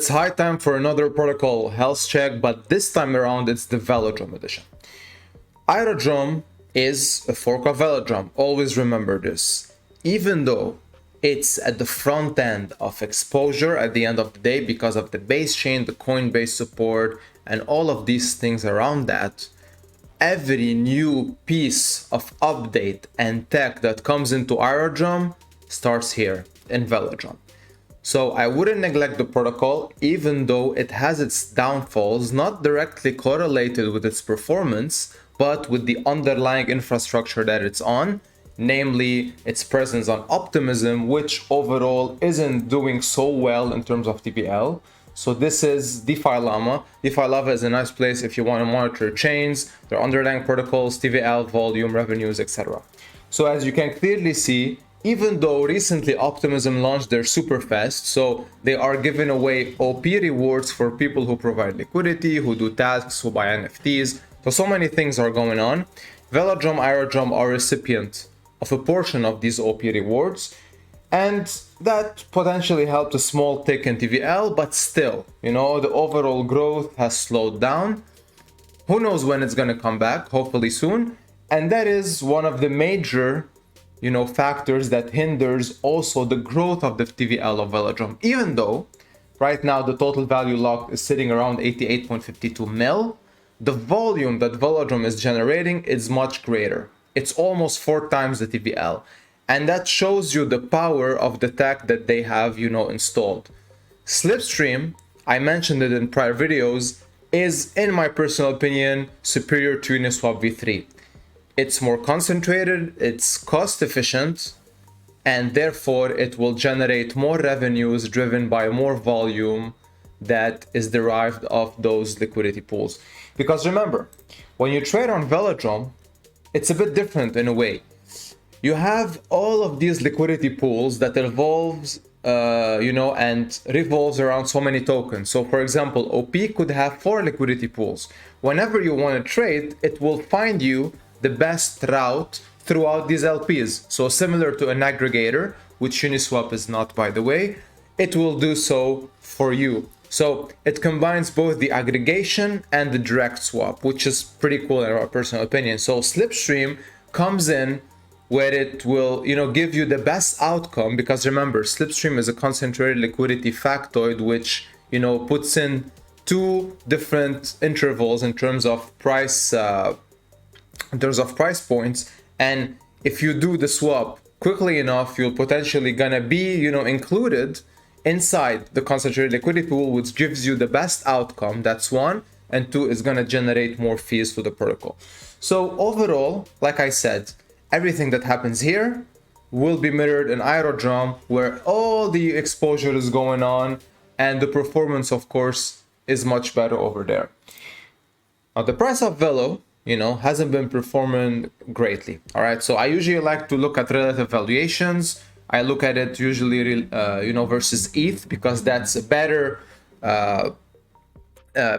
It's high time for another protocol health check, but this time around it's the Velodrome edition. Aerodrome is a fork of Velodrome. Always remember this. Even though it's at the front end of exposure at the end of the day because of the base chain, the Coinbase support, and all of these things around that, every new piece of update and tech that comes into Aerodrome starts here in Velodrome. So I wouldn't neglect the protocol, even though it has its downfalls, not directly correlated with its performance, but with the underlying infrastructure that it's on, namely its presence on optimism, which overall isn't doing so well in terms of TVL. So this is DeFi Llama. DeFi Llama is a nice place if you want to monitor chains, their underlying protocols, TVL, volume, revenues, etc. So as you can clearly see, even though recently Optimism launched their Superfest, so they are giving away OP rewards for people who provide liquidity, who do tasks, who buy NFTs. So many things are going on. Velodrome, Aerodrome are recipient of a portion of these OP rewards, and that potentially helped a small tick in TVL, but still, the overall growth has slowed down. Who knows when it's going to come back, hopefully soon. And that is one of the major factors that hinders also the growth of the TVL of Velodrome, even though right now the total value locked is sitting around 88.52 mil. The volume that Velodrome is generating is much greater. It's almost 4 times the TVL. And that shows you the power of the tech that they have, installed. Slipstream, I mentioned it in prior videos, is, in my personal opinion, superior to Uniswap v3. It's more concentrated, it's cost efficient, and therefore it will generate more revenues driven by more volume that is derived of those liquidity pools. Because remember, when you trade on Velodrome, it's a bit different in a way. You have all of these liquidity pools that evolves, and revolves around so many tokens. So for example, OP could have 4 liquidity pools. Whenever you want to trade, it will find you the best route throughout these LPs. So similar to an aggregator, which Uniswap is not, by the way, it will do so for you. So it combines both the aggregation and the direct swap, which is pretty cool in our personal opinion. So Slipstream comes in where it will, give you the best outcome, because remember, Slipstream is a concentrated liquidity factoid, which, puts in 2 different intervals in terms of price points, and if you do the swap quickly enough, you'll potentially gonna be included inside the concentrated liquidity pool, which gives you the best outcome. That's 1, and 2 is gonna generate more fees to the protocol. So overall, like I said, everything that happens here will be mirrored in Aerodrome, where all the exposure is going on, and the performance, of course, is much better over there. Now the price of Velo hasn't been performing greatly. All right, so I usually like to look at relative valuations. I look at it usually, versus ETH, because that's a better,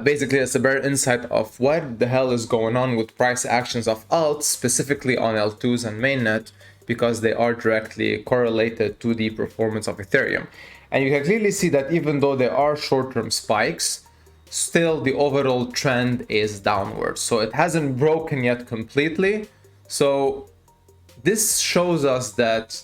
basically it's a better insight of what the hell is going on with price actions of alts, specifically on L2s and mainnet, because they are directly correlated to the performance of Ethereum. And you can clearly see that even though there are short-term spikes, still the overall trend is downwards. So it hasn't broken yet completely. So this shows us that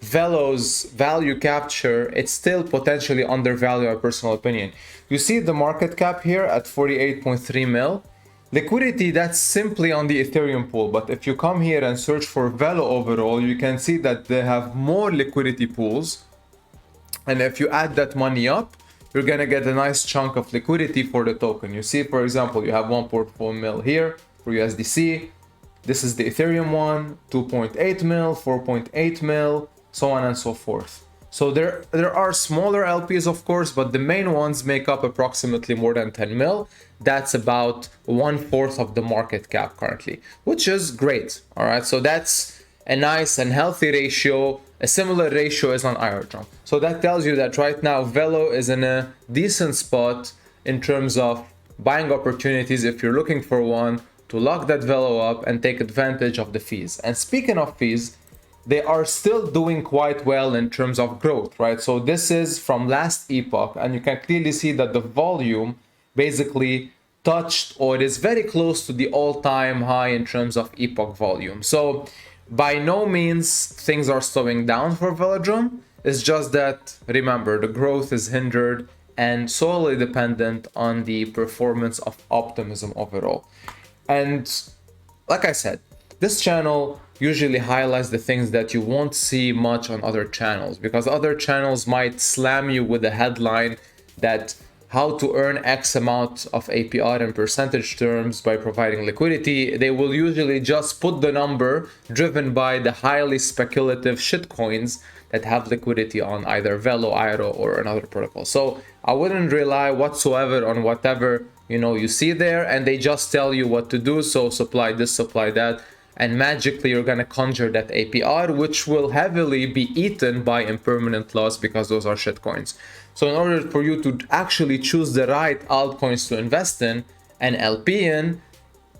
Velo's value capture, it's still potentially undervalued, in my personal opinion. You see the market cap here at 48.3 mil. Liquidity, that's simply on the Ethereum pool. But if you come here and search for Velo overall, you can see that they have more liquidity pools. And if you add that money up, you're gonna get a nice chunk of liquidity for the token. You see, for example, you have 1.4 mil here for USDC. This is the Ethereum one, 2.8 mil, 4.8 mil, so on and so forth. So there are smaller LPs, of course, but the main ones make up approximately more than 10 mil. That's about 1/4 of the market cap currently, which is great. All right, so that's a nice and healthy ratio. A similar ratio is on Aerodrome. So that tells you that right now Velo is in a decent spot in terms of buying opportunities if you're looking for one, to lock that Velo up and take advantage of the fees. And speaking of fees, they are still doing quite well in terms of growth, right? So this is from last epoch, and you can clearly see that the volume basically touched or is very close to the all-time high in terms of epoch volume. So by no means things are slowing down for Velodrome. It's just that, remember, the growth is hindered and solely dependent on the performance of optimism overall. And like I said, this channel usually highlights the things that you won't see much on other channels, because other channels might slam you with a headline that how to earn X amount of APR in percentage terms by providing liquidity. They will usually just put the number driven by the highly speculative shitcoins that have liquidity on either Velo, Aero, or another protocol. So I wouldn't rely whatsoever on whatever you see there, and they just tell you what to do. So supply this, supply that, and magically you're gonna conjure that APR, which will heavily be eaten by impermanent loss because those are shitcoins. So in order for you to actually choose the right altcoins to invest in and LP in,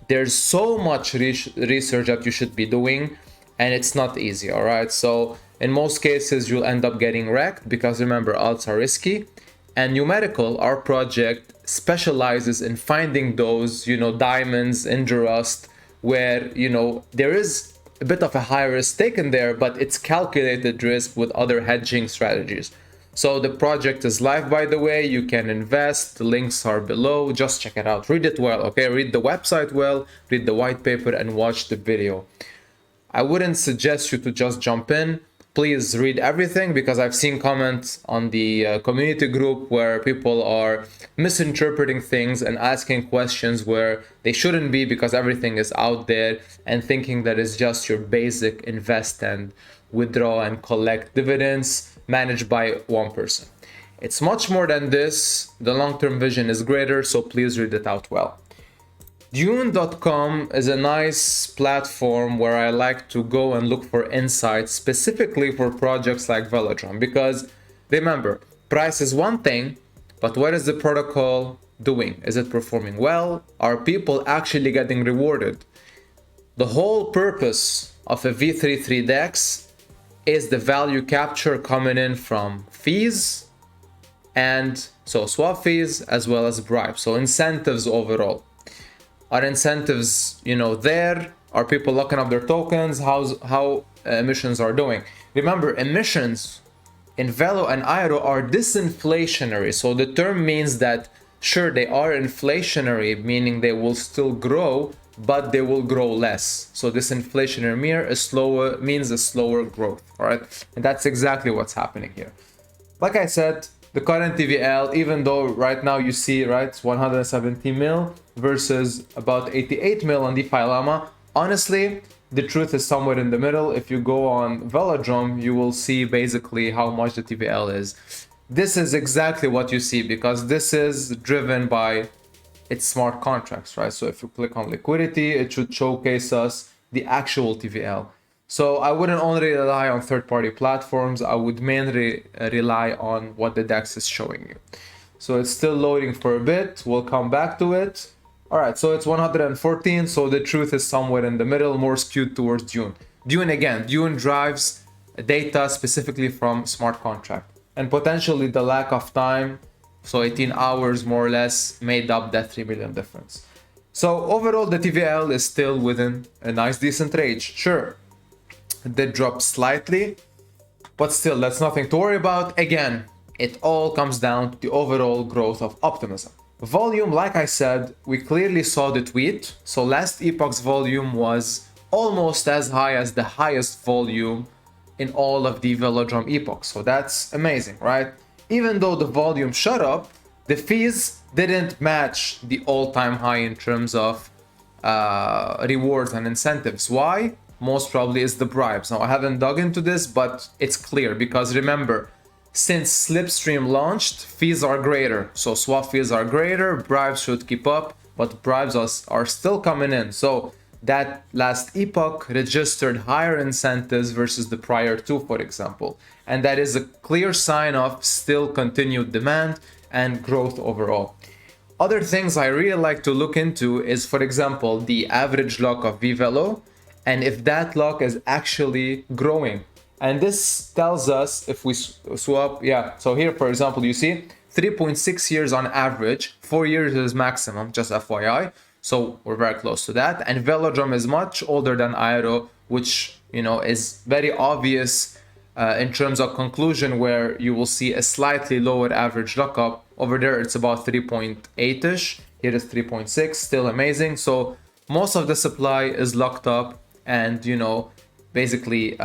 there's so much research that you should be doing, and it's not easy, all right? So in most cases, you'll end up getting wrecked because remember, alts are risky. And Numerical, our project, specializes in finding those, diamonds in the rust where, there is a bit of a high risk taken there, but it's calculated risk with other hedging strategies. So the project is live, by the way. You can invest. The links are below. Just check it out. Read it well, okay? Read the website well, read the white paper, and watch the video. I wouldn't suggest you to just jump in. Please read everything, because I've seen comments on the community group where people are misinterpreting things and asking questions where they shouldn't be because everything is out there, and thinking that it's just your basic invest and withdraw and collect dividends managed by one person. It's much more than this. The long-term vision is greater, so please read it out well. Dune.com is a nice platform where I like to go and look for insights specifically for projects like Velodrome, because remember, price is one thing, but what is the protocol doing? Is it performing well? Are people actually getting rewarded? The whole purpose of a V33 DEX is the value capture coming in from fees, and so swap fees as well as bribes, so incentives overall. Are incentives, there? Are people locking up their tokens? How emissions are doing? Remember, emissions in Velo and Aero are disinflationary. So the term means that, sure, they are inflationary, meaning they will still grow, but they will grow less. So disinflationary means a slower growth, all right? And that's exactly what's happening here. Like I said, the current TVL, even though right now you see, right, it's 170 mil versus about 88 mil on DeFi Llama. Honestly, the truth is somewhere in the middle. If you go on Velodrome, you will see basically how much the TVL is. This is exactly what you see, because this is driven by its smart contracts, right? So if you click on liquidity, it should showcase us the actual TVL. So I wouldn't only rely on third-party platforms. I would mainly rely on what the DEX is showing you. So it's still loading for a bit. We'll come back to it. All right, so it's 114. So the truth is somewhere in the middle, more skewed towards Dune. Dune drives data specifically from smart contract, and potentially the lack of time, so 18 hours more or less, made up that 3 million difference. So overall, the TVL is still within a nice, decent range. Sure, it did drop slightly, but still, that's nothing to worry about. Again, it all comes down to the overall growth of optimism. Volume, like I said, we clearly saw the tweet. So last epoch's volume was almost as high as the highest volume in all of the Velodrome epochs. So that's amazing, right? Even though the volume shot up, the fees didn't match the all-time high in terms of rewards and incentives. Why? Most probably is the bribes. Now, I haven't dug into this, but it's clear, because remember, since Slipstream launched, fees are greater. So swap fees are greater, bribes should keep up, but bribes are still coming in. So that last epoch registered higher incentives versus the prior two, for example. And that is a clear sign of still continued demand and growth overall. Other things I really like to look into is, for example, the average lock of VVelo and if that lock is actually growing. And this tells us if we swap, yeah, so here for example you see 3.6 years on average, 4 years is maximum, just FYI, so we're very close to that. And Velodrome is much older than Aero, which is very obvious in terms of conclusion, where you will see a slightly lower average lockup. Over there it's about 3.8ish, here is 3.6, still amazing. So most of the supply is locked up and basically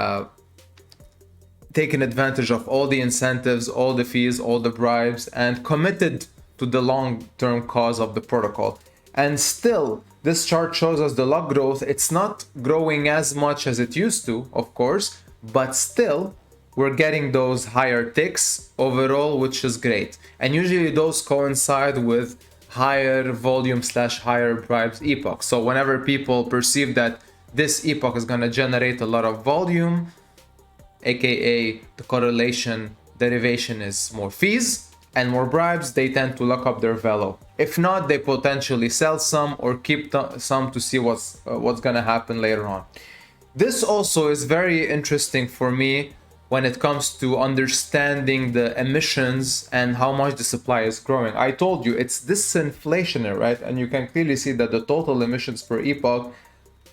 taken advantage of all the incentives, all the fees, all the bribes, and committed to the long-term cause of the protocol. And still, this chart shows us the lock growth. It's not growing as much as it used to, of course, but still we're getting those higher ticks overall, which is great. And usually those coincide with higher volume / higher bribes epoch. So whenever people perceive that this epoch is going to generate a lot of volume, aka the correlation derivation is more fees and more bribes, they tend to lock up their velo. If not, they potentially sell some or keep some to see what's gonna happen later on. This also is very interesting for me when it comes to understanding the emissions and how much the supply is growing. I told you it's disinflationary, right? And you can clearly see that the total emissions per epoch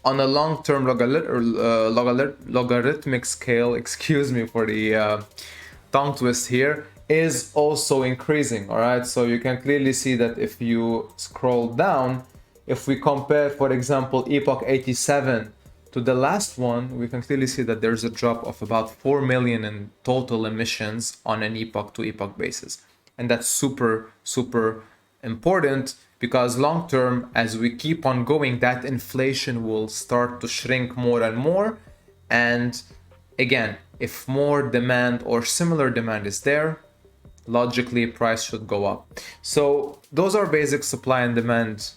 on a long-term logarithmic scale, excuse me for the tongue twist here, is also increasing, all right? So you can clearly see that if you scroll down, if we compare, for example, epoch 87 to the last one, we can clearly see that there's a drop of about 4 million in total emissions on an epoch to epoch basis. And that's super, super important, because long term, as we keep on going, that inflation will start to shrink more and more. And again, if more demand or similar demand is there, logically price should go up. So those are basic supply and demand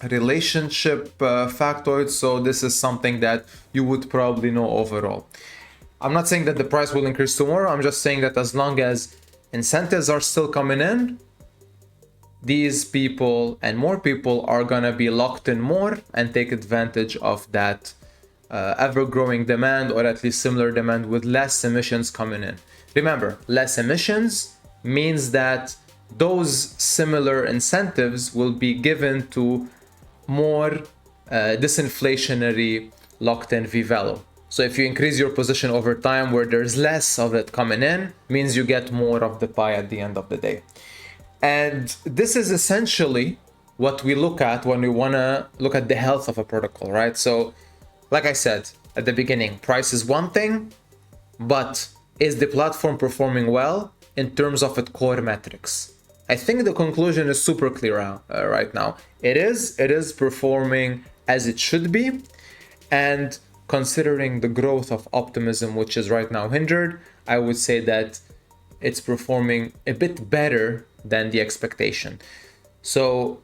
relationship factoids. So this is something that you would probably know overall. I'm not saying that the price will increase tomorrow. I'm just saying that as long as incentives are still coming in, these people and more people are gonna be locked in more and take advantage of that ever-growing demand, or at least similar demand with less emissions coming in. Remember, less emissions means that those similar incentives will be given to more disinflationary locked-in V-Velo. So if you increase your position over time where there's less of it coming in, means you get more of the pie at the end of the day. And this is essentially what we look at when we want to look at the health of a protocol, right? So like I said at the beginning, price is one thing, but is the platform performing well in terms of its core metrics? I think the conclusion is super clear right now. It is performing as it should be. And considering the growth of optimism, which is right now hindered, I would say that it's performing a bit better than the expectation. So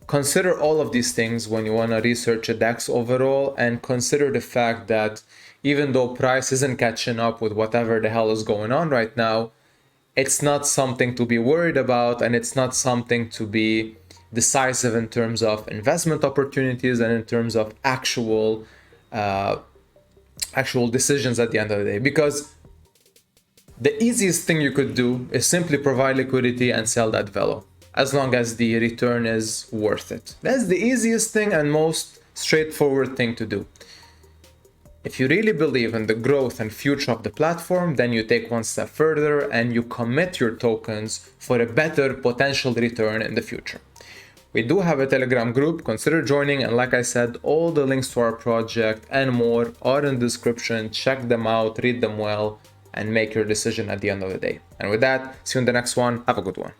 consider all of these things when you want to research a DEX overall, and consider the fact that even though price isn't catching up with whatever the hell is going on right now, it's not something to be worried about, and it's not something to be decisive in terms of investment opportunities and in terms of actual decisions at the end of the day. Because the easiest thing you could do is simply provide liquidity and sell that velo, as long as the return is worth it. That's the easiest thing and most straightforward thing to do. If you really believe in the growth and future of the platform, then you take one step further and you commit your tokens for a better potential return in the future. We do have a Telegram group, consider joining, and like I said, all the links to our project and more are in the description. Check them out, read them well, and make your decision at the end of the day. And with that, see you in the next one. Have a good one.